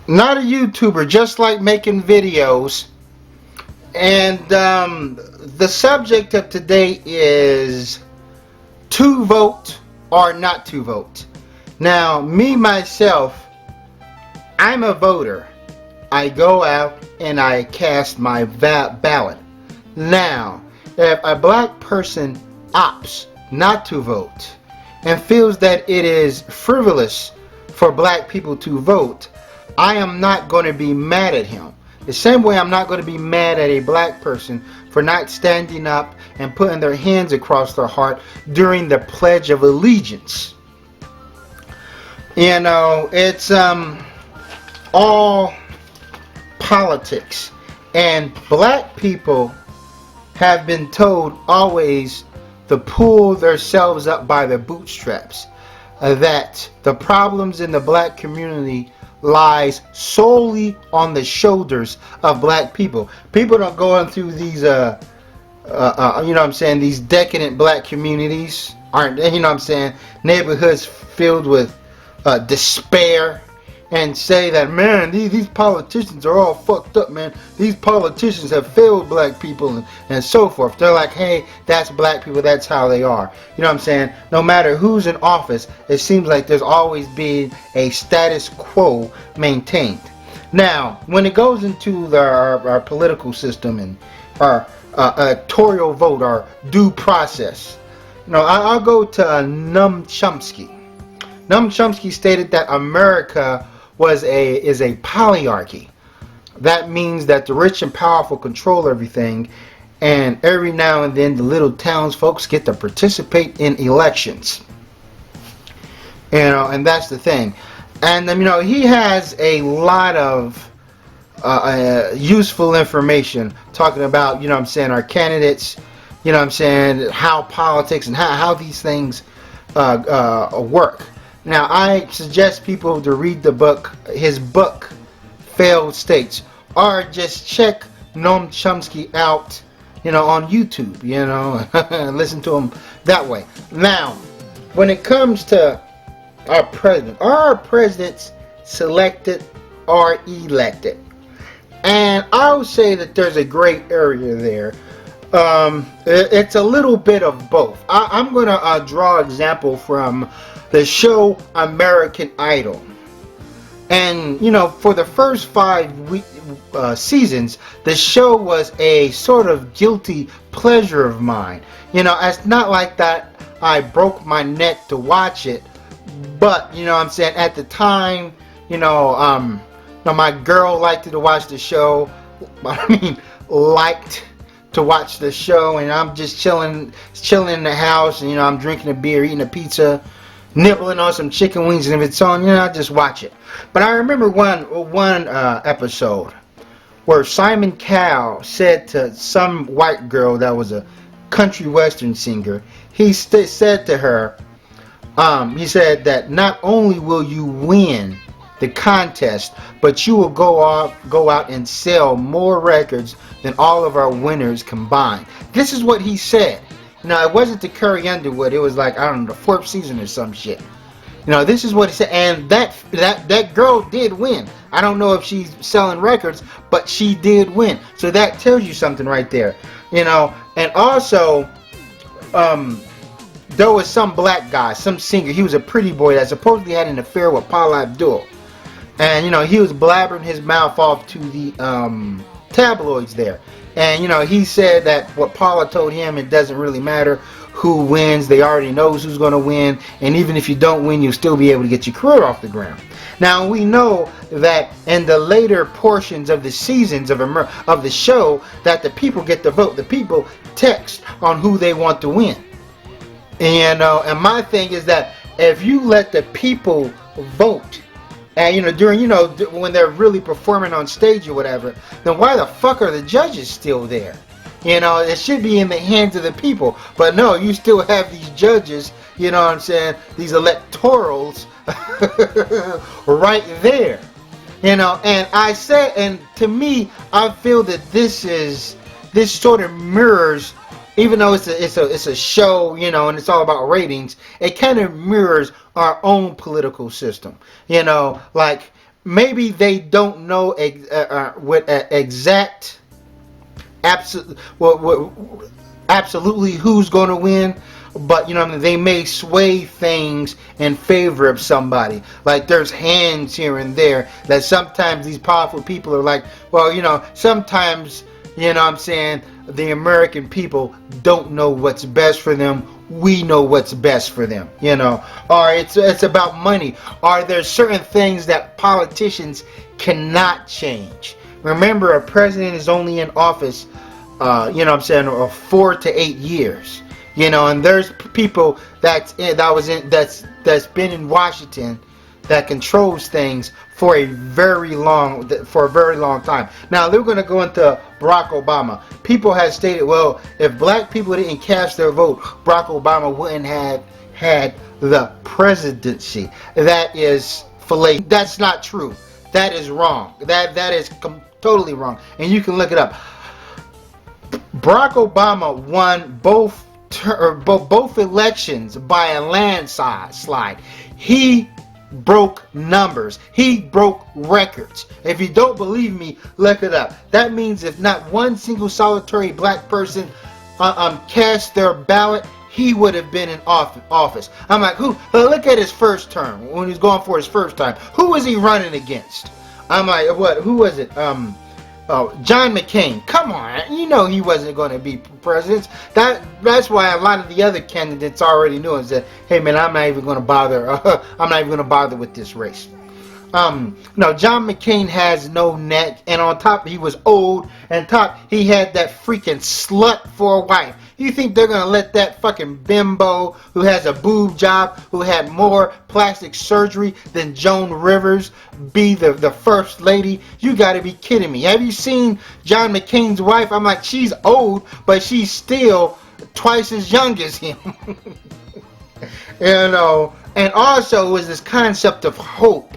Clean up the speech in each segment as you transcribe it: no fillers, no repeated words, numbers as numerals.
not a YouTuber, just like making videos. And the subject of today is to vote or not to vote. Now, me myself, I'm a voter. I go out and I cast my ballot. Now, if a black person opts not to vote and feels that it is frivolous for black people to vote, I am not going to be mad at him. The same way I'm not going to be mad at a black person for not standing up and putting their hands across their heart during the Pledge of Allegiance. You know, it's all politics. And black people have been told always to pull themselves up by their bootstraps. That the problems in the black community lies solely on the shoulders of black people. People don't go through these, these decadent black communities, aren't, neighborhoods filled with despair, and say that, man, these politicians are all fucked up, man. These politicians have failed black people and so forth. They're like, hey, that's black people, that's how they are. You know what I'm saying? No matter who's in office, it seems like there's always been a status quo maintained. Now, when it goes into our political system and our electoral vote, our due process, I'll go to Noam Chomsky. Noam Chomsky stated that America is a polyarchy. That means that the rich and powerful control everything, and every now and then the little towns folks get to participate in elections. And that's the thing. And he has a lot of useful information talking about our candidates, how politics and how these things work. Now, I suggest people to read his book, Failed States, or just check Noam Chomsky out, on YouTube, listen to him that way. Now, when it comes to our president, are our presidents selected or elected? And I would say that there's a gray area there. It's a little bit of both. I'm going to draw an example from the show American Idol. And, for the first 5 seasons, the show was a sort of guilty pleasure of mine. It's not like that I broke my neck to watch it, but, at the time, my girl liked to watch the show. Liked to watch the show, and I'm just chilling in the house, and, I'm drinking a beer, eating a pizza, nibbling on some chicken wings, and if it's on, I just watch it. But I remember one episode where Simon Cowell said to some white girl that was a country western singer, he said to her, he said that not only will you win the contest, but you will go out and sell more records than all of our winners combined. This is what he said. It wasn't to Curry Underwood. It was like, I don't know, the 4th season or some shit. This is what he said. And that girl did win. I don't know if she's selling records, but she did win. So that tells you something right there. And also, there was some black guy, some singer. He was a pretty boy that supposedly had an affair with Paula Abdul. And, he was blabbering his mouth off to the tabloids there. And, he said that what Paula told him, it doesn't really matter who wins. They already knows who's going to win. And even if you don't win, you'll still be able to get your career off the ground. Now, we know that in the later portions of the seasons of the show, that the people get to vote. The people text on who they want to win. And my thing is that if you let the people vote, and during when they're really performing on stage or whatever, then why the fuck are the judges still there? It should be in the hands of the people. But no, you still have these judges, these electorals right there. And I said, and to me, I feel that this sort of mirrors, even though it's a show, and it's all about ratings, it kind of mirrors our own political system. Like maybe they don't know what exact absolutely who's going to win, but you know what I mean, they may sway things in favor of somebody. Like there's hands here and there that sometimes these powerful people are like, well, you know, sometimes, you know what I'm saying, the American people don't know what's best for them. We know what's best for them, you know. Or it's about money. Or there's certain things that politicians cannot change. Remember, a president is only in office, you know what I'm saying, 4 to 8 years. You know, and there's people that's been in Washington that controls things for a very long time. Now they're going to go into Barack Obama. People have stated, well, if black people didn't cast their vote, Barack Obama wouldn't have had the presidency. That is fallacious. That's not true. That is wrong. That is totally wrong. And you can look it up. Barack Obama won both elections by a landslide. He broke numbers. He broke records. If you don't believe me, look it up. That means if not one single solitary black person cast their ballot, he would have been in office. I'm like, who? Look at his first term, when he's going for his first time. Who was he running against? I'm like, what? Who was it? John McCain. Come on, you know he wasn't going to be president. That's why a lot of the other candidates already knew and said, "Hey man, I'm not even going to bother. I'm not even going to bother with this race." No, John McCain has no neck, and on top he was old, and top he had that freaking slut for a wife. You think they're gonna let that fucking bimbo who has a boob job, who had more plastic surgery than Joan Rivers, be the first lady? You gotta be kidding me. Have you seen John McCain's wife? I'm like, she's old, but she's still twice as young as him. You know, and also was this concept of hope.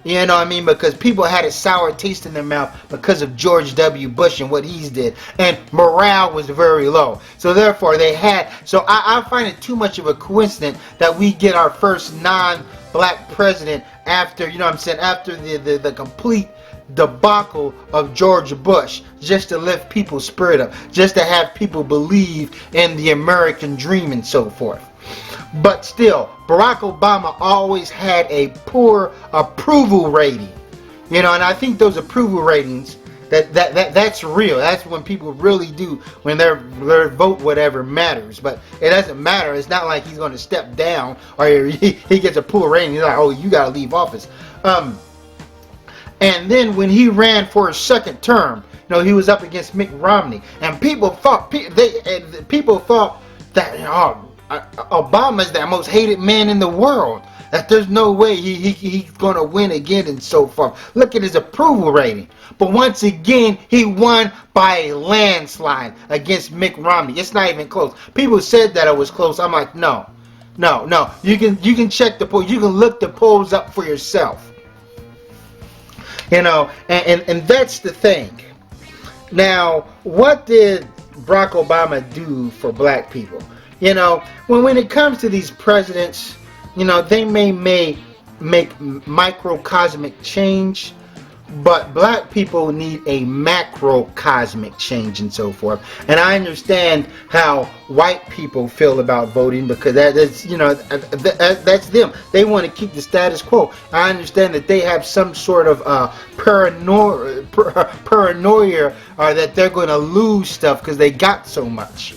You know what I mean? Because people had a sour taste in their mouth because of George W. Bush and what he did. And morale was very low. So therefore they had... So I find it too much of a coincidence that we get our first non-black president after, you know what I'm saying, after the complete debacle of George Bush, just to lift people's spirit up, just to have people believe in the American dream and so forth. But still, Barack Obama always had a poor approval rating. You know, and I think those approval ratings, that's real. That's when people really do, when their vote whatever matters. But it doesn't matter. It's not like he's going to step down or he gets a poor rating. He's like, oh, you got to leave office. And then when he ran for his second term, you know, he was up against Mitt Romney, and people thought that, oh, Obama's the most hated man in the world. That there's no way he's going to win again and so forth. Look at his approval rating. But once again, he won by a landslide against Mitt Romney. It's not even close. People said that it was close. I'm like, no. You can check the polls. You can look the polls up for yourself. You know, and that's the thing. Now, what did Barack Obama do for black people? You know, when it comes to these presidents, you know, they may make microcosmic change, but black people need a macrocosmic change and so forth. And I understand how white people feel about voting, because that's, you know, that's them. They want to keep the status quo. I understand that they have some sort of paranoia or that they're going to lose stuff because they got so much.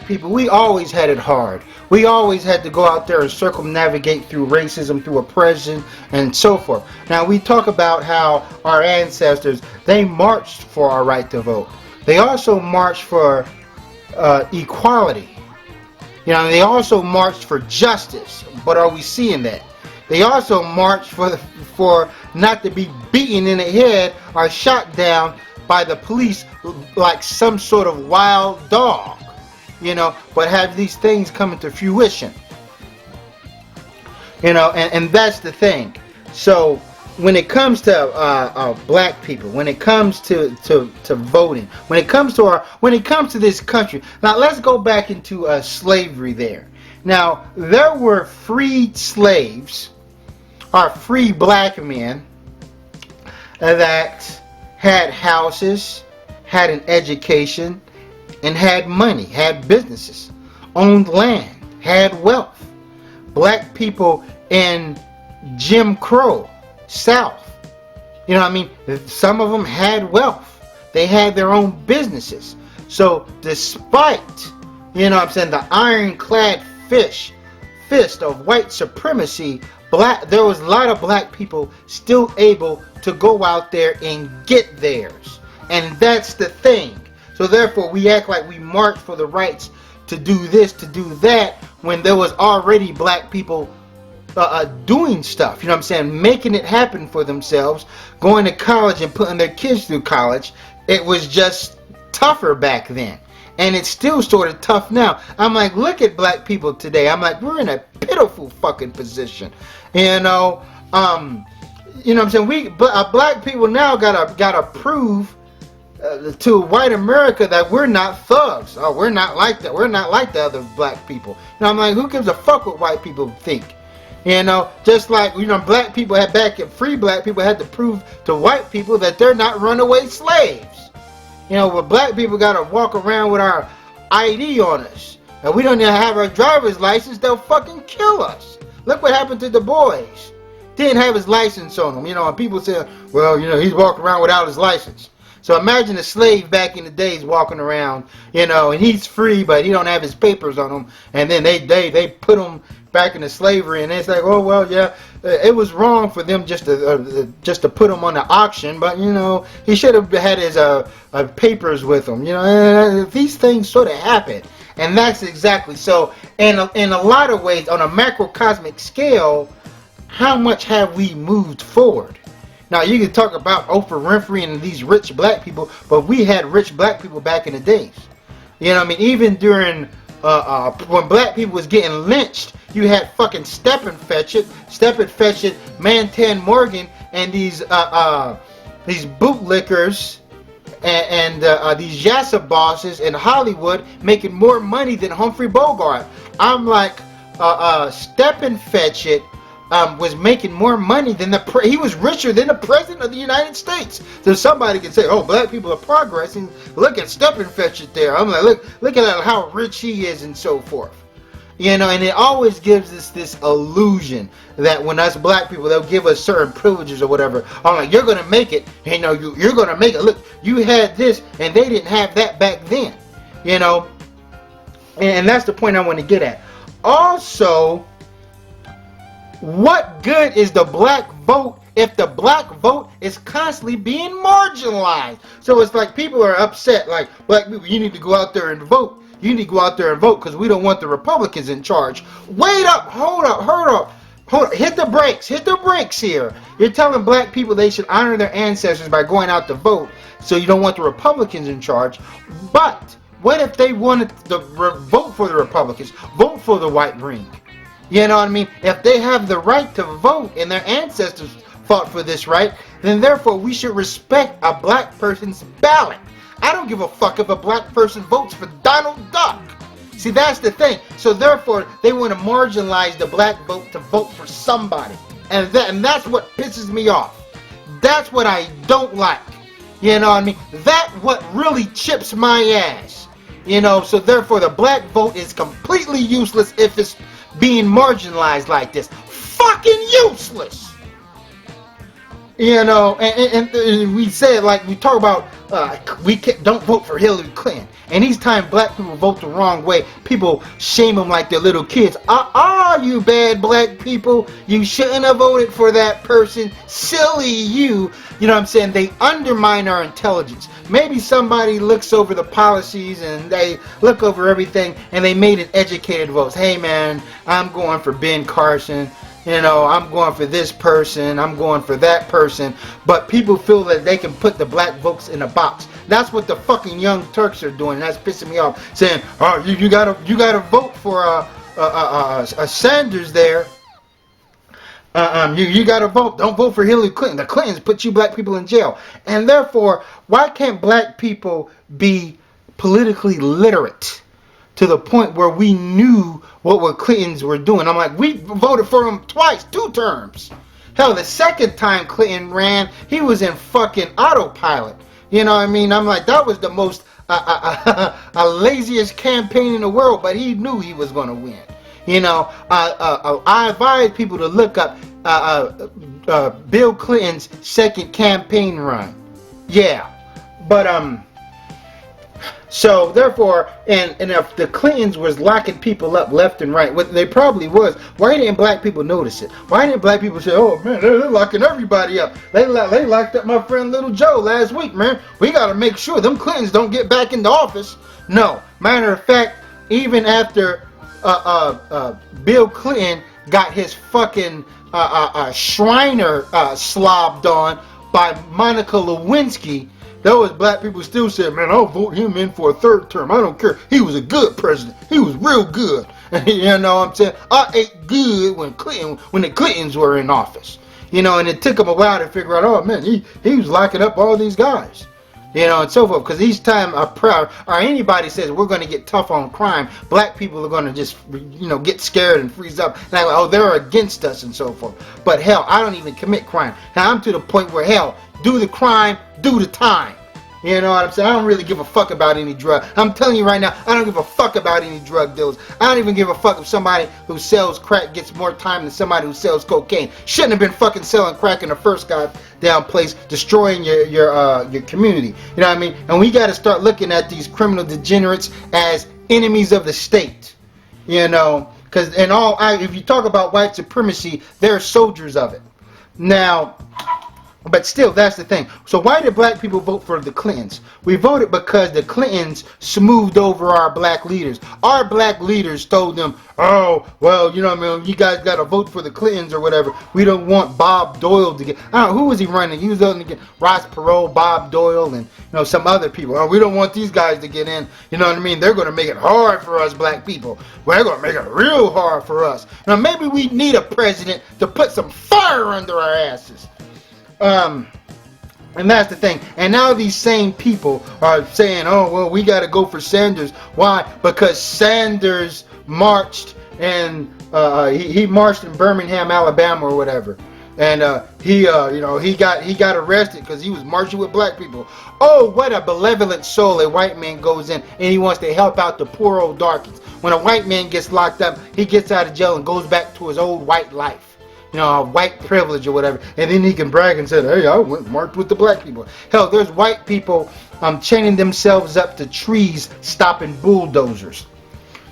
People, we always had it hard. We always had to go out there and circumnavigate through racism, through oppression, and so forth. Now, we talk about how our ancestors, they marched for our right to vote. They also marched for equality. You know, they also marched for justice. But are we seeing that? They also marched for not to be beaten in the head or shot down by the police like some sort of wild dog. You know, but have these things come into fruition. You know, and that's the thing. So when it comes to black people, when it comes to voting, when it comes to this country, now let's go back into slavery there. Now there were freed slaves are free black men that had houses, had an education, and had money, had businesses, owned land, had wealth. Black people in Jim Crow South, you know what I mean? Some of them had wealth. They had their own businesses. So despite, you know what I'm saying, the ironclad fist of white supremacy, there was a lot of black people still able to go out there and get theirs. And that's the thing. So therefore we act like we march for the rights to do this, to do that, when there was already black people doing stuff, you know what I'm saying, making it happen for themselves, going to college and putting their kids through college. It was just tougher back then. And it's still sort of tough now. I'm like, look at black people today. I'm like, we're in a pitiful fucking position. You know what I'm saying? Black people now gotta prove to white America that we're not thugs. Oh, we're not like that. We're not like the other black people. And I'm like, who gives a fuck what white people think? You know, just like, you know, black people free black people had to prove to white people that they're not runaway slaves. You know, but black people gotta walk around with our ID on us. And we don't even have our driver's license, they'll fucking kill us. Look what happened to Du Bois. Didn't have his license on him. You know, and people say, well, you know, he's walking around without his license. So imagine a slave back in the days walking around, you know, and he's free, but he don't have his papers on him. And then they put him back into slavery, and it's like, oh well, yeah, it was wrong for them just to put him on the auction, but you know, he should have had his papers with him. You know, these things sort of happen, and that's exactly so. In a lot of ways, on a macrocosmic scale, how much have we moved forward? Now you can talk about Oprah Winfrey and these rich black people, but we had rich black people back in the days. You know what I mean? Even during when black people was getting lynched, you had fucking Stepin Fetchit, Mantan Morgan, and these bootlickers and these Yassa bosses in Hollywood making more money than Humphrey Bogart. I'm like, Stepin Fetchit was making more money than he was richer than the president of the United States. So somebody can say, oh, black people are progressing. Look at Stepin Fetchit there. I'm like, look at how rich he is and so forth. You know, and it always gives us this illusion that when us black people, they'll give us certain privileges or whatever. I'm like, you're going to make it. You know, you're going to make it. Look, you had this and they didn't have that back then. You know, and that's the point I want to get at. Also, what good is the black vote if the black vote is constantly being marginalized? So it's like people are upset, like, black people, you need to go out there and vote. You need to go out there and vote because we don't want the Republicans in charge. Wait up, hold up. Hit the brakes here. You're telling black people they should honor their ancestors by going out to vote, so you don't want the Republicans in charge. But what if they wanted to vote for the Republicans, vote for the white ring? You know what I mean? If they have the right to vote and their ancestors fought for this right, then therefore we should respect a black person's ballot. I don't give a fuck if a black person votes for Donald Duck. See, that's the thing. So therefore, they want to marginalize the black vote to vote for somebody. And that's what pisses me off. That's what I don't like. You know what I mean? That's what really chips my ass. You know, so therefore the black vote is completely useless if it's being marginalized like this. Fucking useless. You know, and we said, like, we talk about don't vote for Hillary Clinton. And each time black people vote the wrong way, people shame them like they're little kids. You bad black people, you shouldn't have voted for that person. Silly you. You know what I'm saying? They undermine our intelligence. Maybe somebody looks over the policies and they look over everything and they made an educated vote. Hey man, I'm going for Ben Carson. You know, I'm going for this person, I'm going for that person, but people feel that they can put the black votes in a box. That's what the fucking Young Turks are doing. That's pissing me off. Saying, oh, you gotta vote for Sanders there. You gotta vote. Don't vote for Hillary Clinton. The Clintons put you black people in jail, and therefore, why can't black people be politically literate to the point where we knew what Clintons were doing? I'm like, we voted for them twice, 2 terms. Hell, the second time Clinton ran, he was in fucking autopilot. You know what I mean? I'm like, that was the most laziest campaign in the world, but he knew he was going to win. You know, I advise people to look up Bill Clinton's second campaign run. Yeah, but so therefore, and if the Clintons was locking people up left and right, what they probably was, why didn't black people notice it? Why didn't black people say, oh man, they're locking everybody up? They locked up my friend Little Joe last week, man. We got to make sure them Clintons don't get back into office. No, matter of fact, even after Bill Clinton got his fucking Shriner slobbed on by Monica Lewinsky, those black people still said, man, I'll vote him in for a third term. I don't care. He was a good president. He was real good. You know what I'm saying? I ate good when the Clintons were in office. You know, and it took him a while to figure out, oh man, he was locking up all these guys. You know, and so forth. Because each time or anybody says we're going to get tough on crime, black people are going to just, you know, get scared and freeze up. Like, oh, they're against us and so forth. But hell, I don't even commit crime. Now I'm to the point where, hell, do the crime, do the time. You know what I'm saying? I don't really give a fuck about any drug. I'm telling you right now, I don't give a fuck about any drug dealers. I don't even give a fuck if somebody who sells crack gets more time than somebody who sells cocaine. Shouldn't have been fucking selling crack in the first goddamn place, destroying your community. You know what I mean? And we got to start looking at these criminal degenerates as enemies of the state. You know, because if you talk about white supremacy, they're soldiers of it. Now, but still, that's the thing. So why did black people vote for the Clintons? We voted because the Clintons smoothed over our black leaders. Our black leaders told them, oh, well, you know what I mean, you guys got to vote for the Clintons or whatever. We don't want Bob Doyle to get, I don't know, who was he running? He was going to get Ross Perot, Bob Doyle, and, you know, some other people. Oh, we don't want these guys to get in. You know what I mean? They're going to make it hard for us black people. Well, they're going to make it real hard for us. Now, maybe we need a president to put some fire under our asses. And that's the thing. And now these same people are saying, oh, well, we got to go for Sanders. Why? Because Sanders marched and he marched in Birmingham, Alabama or whatever. And he got arrested because he was marching with black people. Oh, what a benevolent soul a white man goes in and he wants to help out the poor old darkies. When a white man gets locked up, he gets out of jail and goes back to his old white life. You know, white privilege or whatever, and then he can brag and say, hey, I went and marched with the black people. Hell, there's white people chaining themselves up to trees stopping bulldozers.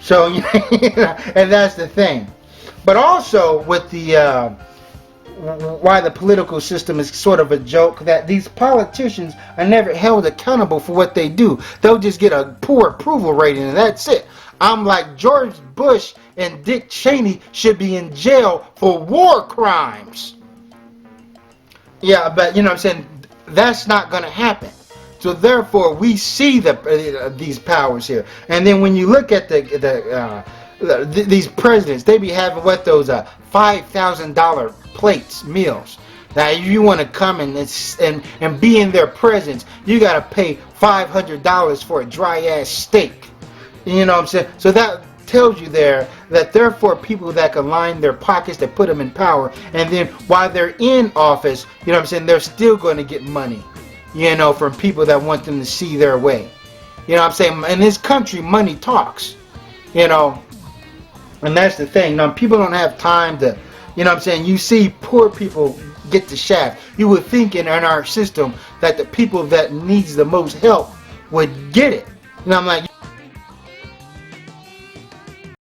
So, and that's the thing. But also with the why the political system is sort of a joke, that these politicians are never held accountable for what they do. They'll just get a poor approval rating and that's it. I'm like, George Bush and Dick Cheney should be in jail for war crimes. Yeah, but you know what I'm saying, that's not going to happen. So therefore, we see these powers here. And then when you look at these presidents, they be having those $5,000 plates, meals. Now, if you want to come and be in their presence, you got to pay $500 for a dry ass steak. You know what I'm saying? So that tells you there that therefore people that can line their pockets, that put them in power, and then while they're in office, you know what I'm saying, they're still going to get money, you know, from people that want them to see their way. You know what I'm saying? In this country, money talks, you know, and that's the thing. Now, people don't have time to, you know what I'm saying, you see poor people get the shaft. You would think in our system that the people that needs the most help would get it. And I'm like,